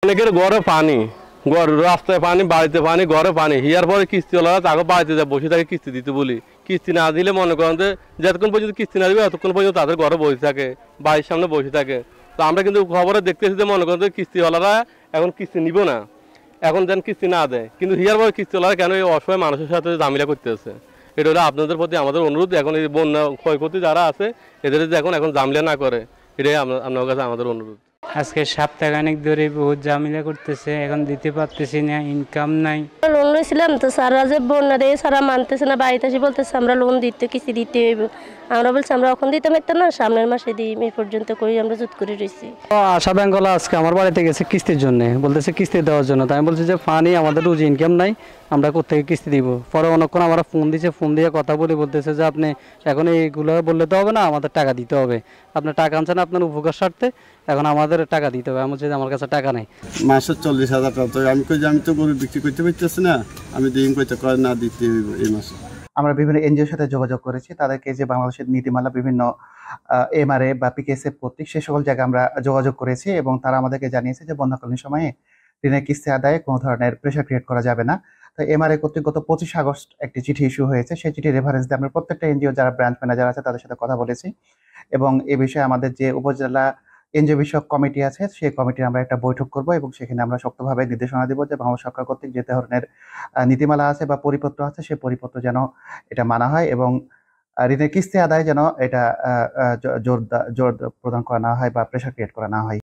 অনেকের ঘরে পানি, রাস্তায় পানি, বাড়িতে পানি, ঘরে পানি, হিয়ার পরে কিস্তিওয়ালারা তাকে বাড়িতে যায় বসে থাকে কিস্তি দিতে বলি। কিস্তি না দিলে মনে করেন যে যতক্ষণ পর্যন্ত কিস্তি না দিবে ততক্ষণ পর্যন্ত তাদের ঘরে বসে থাকে, বাড়ির সামনে বসে থাকে। তো আমরা কিন্তু খবরে দেখতেছি যে মনে করেন যে কিস্তিওয়ালারা এখন কিস্তি নিব না, এখন যেন কিস্তি না দেয়। কিন্তু হিয়ার পরে কিস্তিওয়ালারা কেন এই অসহায় মানুষের সাথে ঝামেলা করতেছে? এটা হলো আপনাদের প্রতি আমাদের অনুরোধ, এখন এই বন্যা ক্ষয়ক্ষতি যারা আছে এদের যে এখন ঝামেলা না করে, এটাই আপনার কাছে আমাদের অনুরোধ। আজকে সপ্তাহখানেক ধরে বহুত ঝামেলা করতেছে, এখন দিতে পারতেছি না, ইনকাম নাই। লোন লইছিলাম তো সারা যে বন্যা দিয়ে সারা মানতেছে না, বাড়িতে এসে বলতেছে আমরা লোন দিতে কিস্তি দিতে হইব। আমরা বলছি আমরা এখন দিতে পারতাম না, সামনের মাসে দিই, এই পর্যন্ত করি আমরা জুত করে রয়েছি। আশা ব্যাঙ্গলা আজকে আমার বাড়িতে গেছে কিস্তির জন্য, বলতেছে কিস্তি দেওয়ার জন্য। তাই আমি বলছি যে ফানি আমাদের রোজ ইনকাম নাই, আমরা কোথেকে কিস্তি দিব। পরে অনেকক্ষণ আমরা ফোন দিচ্ছে, ফোন দিয়ে কথা বলে বলতেছে যে আপনি এখন এইগুলো বললে তো হবে না, আমাদের টাকা দিতে হবে। আপনার টাকা আনছেন আপনার উপকার স্বার্থে, এখন আমাদের টাকা দিতে হবে। আমি বলছি যে আমার কাছে টাকা নেই। মাসে 40,000 টাকা। তো আমি কই যে আমি তো গরু বিক্রি করতে পারতেছি না, আমি দিন কইতে কয় না দিতে এই মাসে। আমরা বিভিন্ন এনজিওর সাথে যোগাযোগ করেছি, তাদেরকে যে বাংলাদেশের নীতিমালা বিভিন্ন এমআরএ বা পিকেএসএফ কর্তৃক সে সকল জায়গায় আমরা যোগাযোগ করেছি এবং তারা আমাদেরকে জানিয়েছে যে বন্যাকালীন সময়ে ঋণের কিস্তি আদায়ে কোনো ধরনের প্রেশার ক্রিয়েট করা যাবে না। তো এমআরএ কর্তৃক গত 25 আগস্ট একটি চিঠি ইস্যু হয়েছে, সেই চিঠি রেফারেন্স দিয়ে আমরা প্রত্যেকটা এনজিও যারা ব্রাঞ্চ ম্যানেজার আছে তাদের সাথে কথা বলেছি এবং এ বিষয়ে আমাদের যে উপজেলা এনজিও বিষয়ক কমিটি আছে সেই কমিটির আমরা একটা বৈঠক করব এবং সেখানে আমরা শক্তভাবে নির্দেশনা দেব যে বাংলাদেশ সরকার কর্তৃক যে ধরনের নীতিমালা আছে বা পরিপত্র আছে সেই পরিপত্র যেন এটা মানা হয় এবং ঋণের কিস্তি আদায় যেন এটা জোর প্রদান করা না হয় বা প্রেশার ক্রিয়েট করা না হয়।